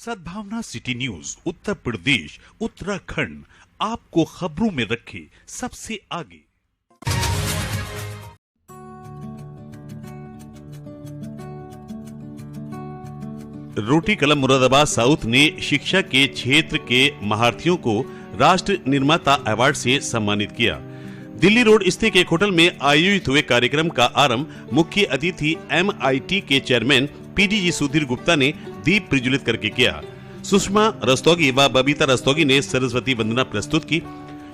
सद्भावना city news Uttar Pradesh Uttarakhand आपको खबरों में रखे सबसे आगे। रोटी कलम मुरादाबाद साउथ ने शिक्षा के क्षेत्र के महारथियों को राष्ट्र निर्माता अवार्ड से सम्मानित किया। दिल्ली रोड स्थित एक होटल में आयोजित हुए कार्यक्रम का आरंभ मुख्य अतिथि MIT के चेयरमैन PDG सुधीर गुप्ता ने दीप प्रज्वलित करके किया। सुषमा रस्तोगी व बबीता रस्तोगी ने सरस्वती वंदना प्रस्तुत की।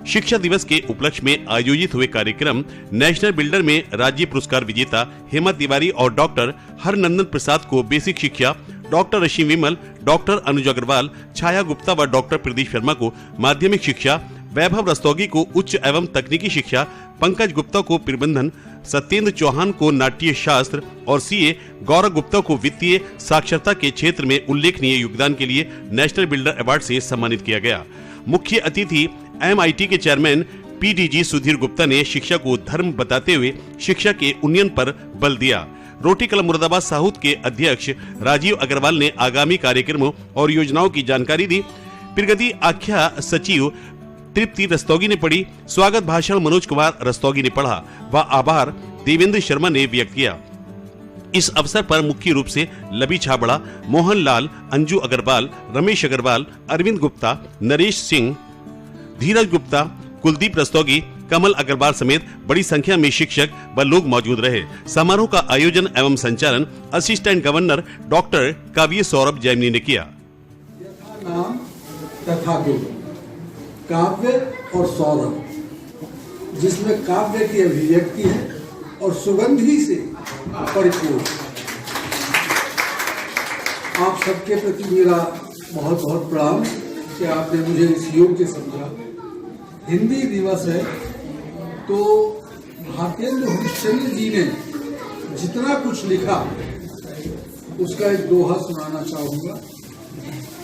शिक्षा दिवस के उपलक्ष्य में आयोजित हुए कार्यक्रम नेशनल बिल्डर में राज्य पुरस्कार विजेता हेमा तिवारी और डॉक्टर हरनंदन प्रसाद को बेसिक शिक्षा, डॉक्टर ऋषि विमल, डॉक्टर अनुज अग्रवाल, छाया गुप्ता व डॉक्टर प्रदीप शर्मा को माध्यमिक शिक्षा, वैभव रस्तोगी को उच्च एवं तकनीकी शिक्षा, पंकज गुप्ता को प्रबंधन, सत्येंद्र चौहान को नाट्य शास्त्र और CA गौरव गुप्ता को वित्तीय साक्षरता के क्षेत्र में उल्लेखनीय योगदान के लिए नेशनल बिल्डर अवार्ड से सम्मानित किया गया। मुख्य अतिथि MIT के चेयरमैन PDG सुधीर गुप्ता ने शिक्षा को धर्म बताते हुए शिक्षा के उन्नयन पर बल दिया। रोटी कलम मुरादाबाद साउथ के अध्यक्ष राजीव अग्रवाल ने आगामी कार्यक्रमों और योजनाओं की जानकारी दी। प्रगति आख्या सचिव तृप्ति रस्तोगी ने पढ़ी। स्वागत भाषण मनोज कुमार रस्तोगी ने पढ़ा व आभार देवेंद्र शर्मा ने व्यक्त किया। इस अवसर पर मुख्य रूप से लबी छाबड़ा, मोहन लाल, अंजू अग्रवाल, रमेश अग्रवाल, अरविंद गुप्ता, नरेश सिंह, धीरज गुप्ता, कुलदीप रस्तोगी, कमल अग्रवाल समेत बड़ी संख्या में शिक्षक व लोग मौजूद रहे। समारोह का आयोजन एवं संचालन असिस्टेंट गवर्नर डॉक्टर काव्य सौरभ जैमिनी ने किया। नाम तथा काव्य और सौरभ, जिसमें काव्य की अभिव्यक्ति है और सुगंधी से परिपूर्ण। आप सबके प्रति मेरा बहुत बहुत प्रणाम कि आपने मुझे इस योग्य समझा। हिंदी दिवस है तो भारतेंद्र हरिश्चंद्र जी ने जितना कुछ लिखा उसका एक दोहा सुनाना चाहूंगा।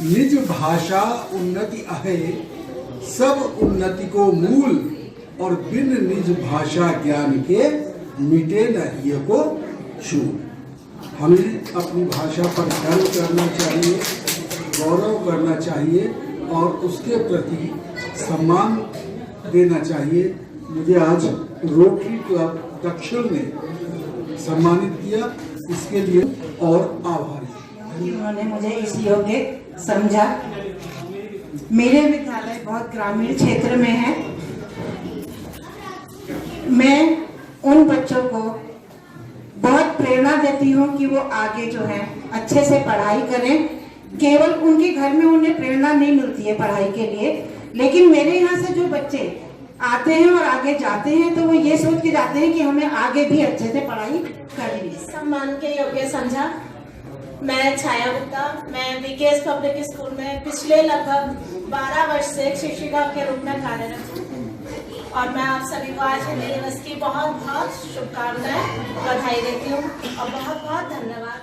निज भाषा उन्नति आहे, सब उन्नति को मूल, और बिन निज भाषा ज्ञान के मिटे न ये को शूल। हमें अपनी भाषा पर गर्व करना चाहिए, गौरव करना चाहिए और उसके प्रति सम्मान देना चाहिए। मुझे आज रोटरी क्लब दक्षिण ने सम्मानित किया, इसके लिए और आभारी। उन्होंने मुझे इस योग्य समझा। मेरे विद्यालय बहुत ग्रामीण क्षेत्र में है। मैं उन बच्चों को बहुत प्रेरणा देती हूँ कि वो आगे जो है अच्छे से पढ़ाई करें। केवल उनके घर में उन्हें प्रेरणा नहीं मिलती है पढ़ाई के लिए, लेकिन मेरे यहाँ से जो बच्चे आते हैं और आगे जाते हैं तो वो ये सोच के जाते हैं कि हमें आगे भी अच्छे से पढ़ाई करनी है। सम्मान के योग्य समझा। मैं छाया गुप्ता, मैं VKS पब्लिक स्कूल में पिछले लगभग 12 वर्ष से शिक्षिका के रूप में कार्यरत हूँ और मैं आप सभी को आज हिंदी दिवस की बहुत बहुत शुभकामनाएं, बधाई देती हूँ और बहुत बहुत धन्यवाद।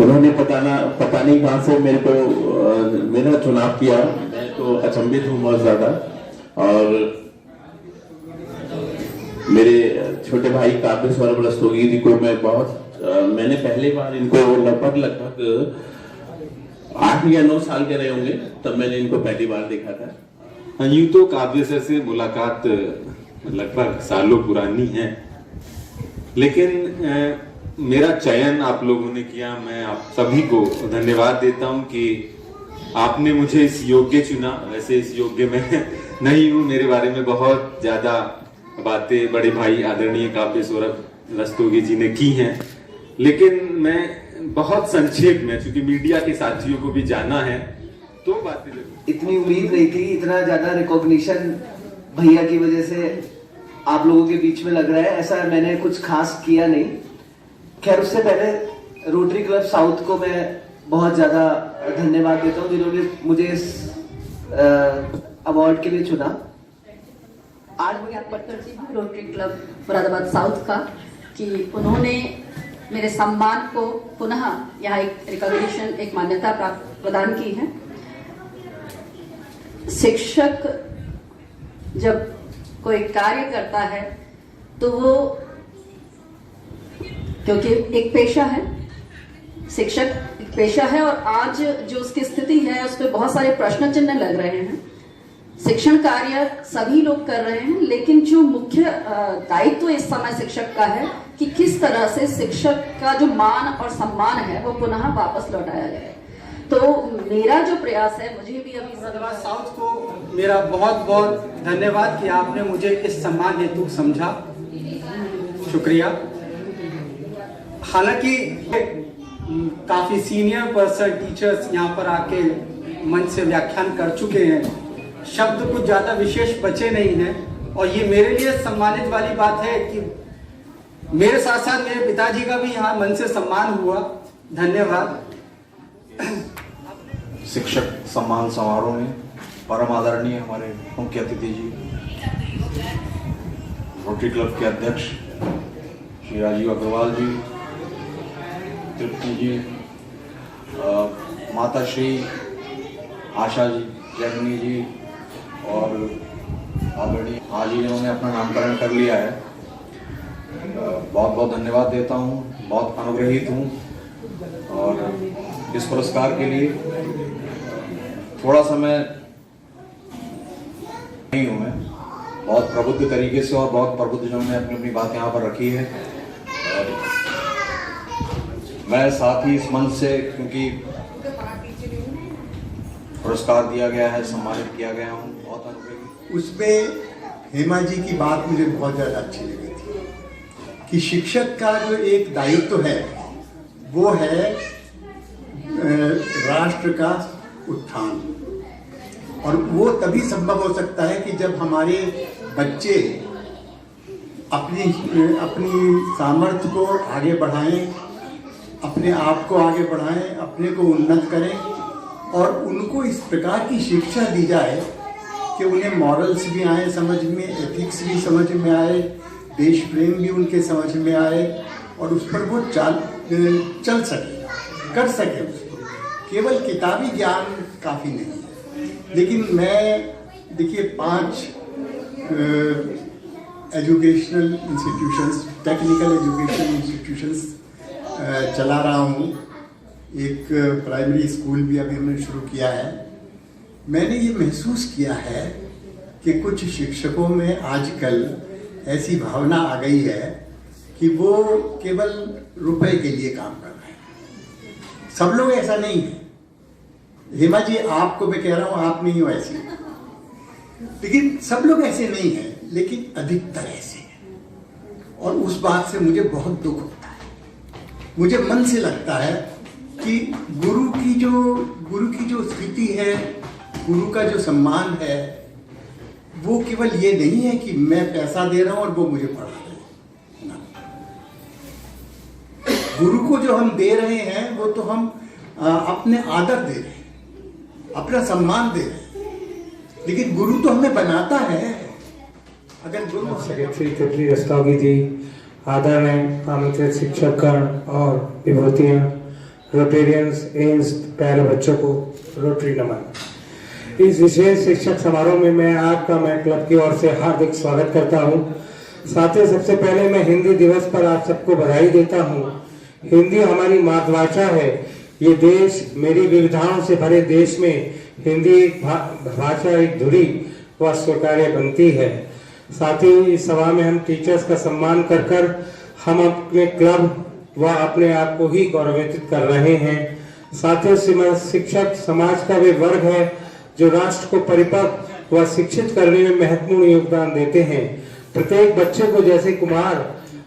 उन्होंने पता नहीं कहाँ से मेरा चुनाव किया। मैं तो अचंभित हूँ बहुत ज्यादा। और मेरे छोटे भाई काव्य सौरभ रस्तोगी जी को मैंने पहली बार इनको लगभग 8 या 9 साल के रहे होंगे, तब मैंने इनको पहली बार देखा था। यूं तो काव्य सर से मुलाकात लगभग सालों पुरानी है, लेकिन मेरा चयन आप लोगों ने किया। मैं आप सभी को धन्यवाद देता हूं कि आपने मुझे इस योग्य चुना। वैसे इस योग्य में नहीं हूं, मेरे बारे में बहुत ज्यादा बातें बड़े भाई आदरणीय काव्य सौरभ रस्तोगी जी ने की हैं, लेकिन मैं बहुत संक्षेप में, चूंकि मीडिया के साथियों को भी जाना है, तो बातें इतनी उम्मीद नहीं थी, इतना ज्यादा रिकॉग्निशन भैया की वजह से आप लोगों के बीच में लग रहा है। ऐसा मैंने कुछ खास किया नहीं। खैर, उससे पहले रोटरी क्लब साउथ को मैं बहुत ज्यादा धन्यवाद देता हूँ जिन्होंने मुझे इस अवार्ड के लिए चुना। आज मैं ज्ञापन करती हूँ रोटरी क्लब मुरादाबाद साउथ का कि उन्होंने मेरे सम्मान को पुनः यहाँ एक रिकॉग्निशन, एक मान्यता प्रदान की है। शिक्षक जब कोई कार्य करता है तो वो, क्योंकि एक पेशा है शिक्षक, पेशा है और आज जो उसकी स्थिति है उस पर बहुत सारे प्रश्न चिन्ह लग रहे हैं। शिक्षण कार्य सभी लोग कर रहे हैं, लेकिन जो मुख्य दायित्व इस समय शिक्षक का है कि किस तरह से शिक्षक का जो मान और सम्मान है वो पुनः वापस लौटाया जाए। तो मेरा जो प्रयास है, मुझे भी अभी मुरादाबाद साउथ को मेरा बहुत बहुत धन्यवाद कि आपने मुझे इस सम्मान हेतु समझा, शुक्रिया। हालांकि काफी सीनियर पर्सन टीचर्स यहाँ पर आके मंच से व्याख्यान कर चुके हैं, शब्द कुछ ज्यादा विशेष बचे नहीं हैं और ये मेरे लिए सम्मानित वाली बात है कि मेरे साथ साथ मेरे पिताजी का भी यहाँ मन से सम्मान हुआ। धन्यवाद। शिक्षक सम्मान समारोह में परम आदरणीय हमारे मुख्य अतिथि जी, रोटरी क्लब के अध्यक्ष श्री राजीव अग्रवाल जी, तृप्ति जी, माता श्री आशा जी जैमिनी जी और आदरणीय आज इन्होंने अपना नामकरण कर लिया है। बहुत बहुत धन्यवाद देता हूँ, बहुत अनुग्रहित हूँ और इस पुरस्कार के लिए थोड़ा समय नहीं हूँ मैं, बहुत प्रबुद्ध तरीके से और बहुत प्रबुद्ध जनों ने अपनी अपनी बात यहाँ पर रखी है। मैं साथ ही इस मंच से, क्योंकि पुरस्कार दिया गया है, सम्मानित किया गया हूँ, बहुत अनुग्रहित। उसमें हेमा जी की बात मुझे बहुत ज़्यादा अच्छी लगी थी कि शिक्षक का जो एक दायित्व है वो है राष्ट्र का उत्थान, और वो तभी संभव हो सकता है कि जब हमारे बच्चे अपनी सामर्थ्य को आगे बढ़ाएं, अपने आप को आगे बढ़ाएं, अपने को उन्नत करें और उनको इस प्रकार की शिक्षा दी जाए कि उन्हें मॉरल्स भी आए समझ में, एथिक्स भी समझ में आए, देश प्रेम भी उनके समझ में आए और उस पर वो चल सके, कर सके। उसको केवल किताबी ज्ञान काफ़ी नहीं है। लेकिन मैं देखिए 5 educational institutions, technical educational institutions चला रहा हूँ। एक प्राइमरी स्कूल भी अभी हमने शुरू किया है। मैंने ये महसूस किया है कि कुछ शिक्षकों में आजकल ऐसी भावना आ गई है कि वो केवल रुपए के लिए काम कर रहे हैं। सब लोग ऐसा नहीं है। हेमा जी, आपको मैं कह रहा हूँ, आप नहीं हो ऐसे, लेकिन सब लोग ऐसे नहीं हैं, लेकिन अधिकतर ऐसे हैं। और उस बात से मुझे बहुत दुख होता है। मुझे मन से लगता है कि गुरु की जो स्थिति है, गुरु का जो सम्मान है, वो केवल ये नहीं है कि मैं पैसा दे रहा हूं और वो मुझे पढ़ा रहे हैं। गुरु को जो हम दे रहे हैं वो तो हम अपने आदर दे रहे हैं, अपना सम्मान दे रहे हैं, लेकिन गुरु तो हमें बनाता है। अगर गुरु सेक्रेटरी तितली रस्तोगी जी, आदरणीय आमंत्रित शिक्षकगण और विभूतियां, रोटेरियंस, एम्स, प्यारे बच्चों को रोटरी नमन। इस विशेष शिक्षक समारोह में मैं आपका क्लब की ओर से हार्दिक स्वागत करता हूं। साथ ही सबसे पहले मैं हिंदी दिवस पर आप सबको बधाई देता हूं। हिंदी हमारी मातृभाषा है। ये देश, मेरी विविधताओं से भरे देश में हिंदी भाषा एक धुरी व स्वीकार्य बनती है। साथ ही इस सभा में हम टीचर्स का सम्मान कर कर हम अपने क्लब व अपने आप को ही गौरवान्वित कर रहे हैं। साथ ही शिक्षक समाज का वे वर्ग है जो राष्ट्र को परिपक्व व शिक्षित करने में महत्वपूर्ण योगदान देते हैं। प्रत्येक बच्चे को जैसे कुम्हार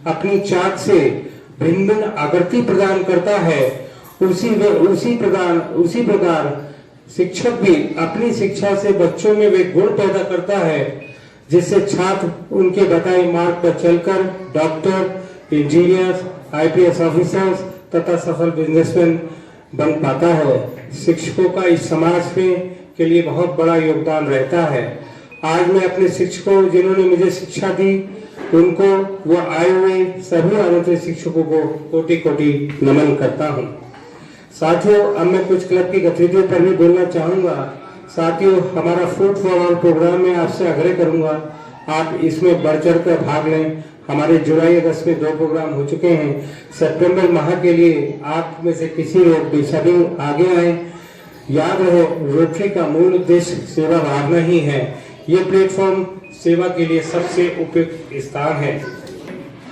अपनी चाक से भिन्न भिन्न आकृति प्रदान करता है, उसी प्रकार शिक्षक भी अपनी शिक्षा से बच्चों में वे गुण पैदा करता है जिससे छात्र उनके बताए मार्ग पर चलकर डॉक्टर, इंजीनियर, IPS ऑफिसर्स तथा सफल बिजनेसमैन बन पाता है। शिक्षकों का इस समाज में के लिए बहुत बड़ा योगदान रहता है। आज मैं अपने शिक्षकों, जिन्होंने मुझे शिक्षा दी, उनको व आए हुए सभी आमंत्रित शिक्षकों को कोटि कोटि नमन करता हूँ। साथियों, अब मैं कुछ क्लब की गतिविधियों पर भी बोलना चाहूँगा। साथियों, हमारा फूड फॉर ऑल प्रोग्राम में आपसे आग्रह करूँगा, आप इसमें बढ़ चढ़ कर भाग लें। हमारे जुलाई अगस्त में 2 प्रोग्राम हो चुके हैं। सितंबर माह के लिए आप में से किसी लोग भी सभी आगे आए। याद रहे, रोटरी का मूल उद्देश्य सेवा भावना ही है। ये प्लेटफॉर्म सेवा के लिए सबसे उपयुक्त स्थान है।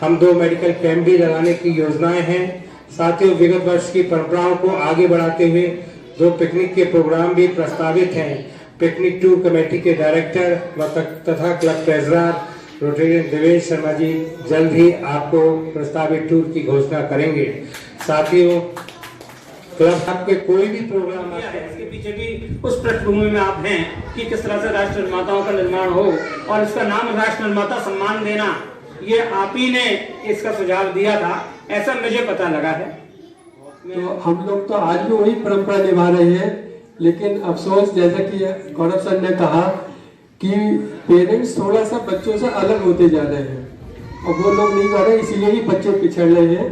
हम 2 मेडिकल कैंप भी लगाने की योजनाएं हैं। साथियों, विगत वर्ष की परंपराओं को आगे बढ़ाते हुए 2 पिकनिक के प्रोग्राम भी प्रस्तावित हैं। पिकनिक टूर कमेटी के डायरेक्टर तथा club treasurer Rotarian Devesh Sharma ji जल्द ही आपको प्रस्तावित टूर की घोषणा करेंगे। साथियों, क्लब आपके कोई भी प्रोग्राम इसके पीछे भी उस पृष्ठभूमि में आप हैं कि किस तरह से राष्ट्र निर्माताओं का निर्माण हो, और इसका नाम राष्ट्र निर्माता सम्मान देना, ये आप ही ने इसका सुझाव दिया था, ऐसा मुझे पता लगा है। तो हम लोग तो आज भी वही परंपरा निभा रहे हैं, लेकिन अफसोस जैसा कि गौरव सर ने कहा कि पेरेंट्स थोड़ा सा बच्चों से अलग होते जा रहे हैं और वो लोग नहीं कर रहे, इसीलिए ही बच्चे पिछड़ रहे हैं।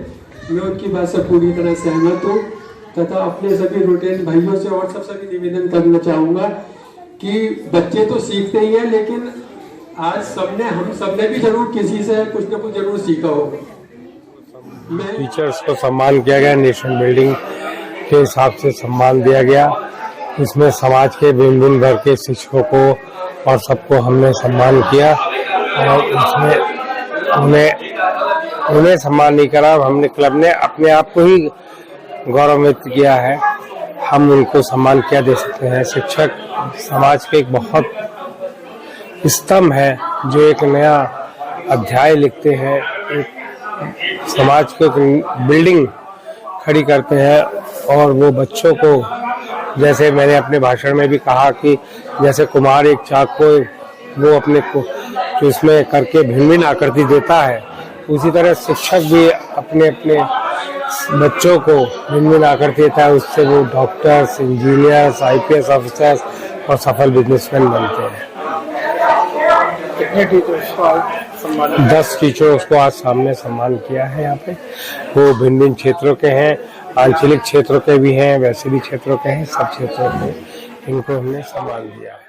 मैं उनकी बात से पूरी तरह सहमत हूँ तथा अपने सभी रोटेरियन भाइयों से और सबसे भी निवेदन करना चाहूँगा कि बच्चे तो सीखते ही हैं, लेकिन आज हम सबने भी जरूर किसी से कुछ न कुछ जरूर सीखा होगा। टीचर्स को सम्मान किया गया, नेशन बिल्डिंग के हिसाब से सम्मान दिया गया। इसमें समाज के भिन्न वर्ग के शिक्षकों को और सबको हमने सम्मान किया, और इसमें उन्हें सम्मान नहीं करा। हमने क्लब ने अपने आप को ही गौरवान्वित किया है, हम उनको सम्मान क्या दे सकते हैं। शिक्षक समाज के एक बहुत स्तंभ है जो एक नया अध्याय लिखते हैं, एक समाज को एक बिल्डिंग खड़ी करते हैं। और वो बच्चों को, जैसे मैंने अपने भाषण में भी कहा कि जैसे कुम्हार एक चाक को वो अपने को इसमें करके भिन्न भिन्न आकृति देता है, उसी तरह शिक्षक भी अपने अपने बच्चों को भिन्न भिन्न आकृति देता है। उससे वो डॉक्टर्स, इंजीनियर्स, IPS ऑफिसर्स और सफल बिजनेसमैन बनते हैं। कितने टीचर्स को सम्मान? 10 टीचर्स को आज सामने सम्मान किया है। यहाँ पे वो भिन्न भिन्न क्षेत्रों के हैं, आंचलिक क्षेत्रों के भी हैं, वैसे भी क्षेत्रों के हैं, सब क्षेत्रों के इनको हमने सम्मान दिया है।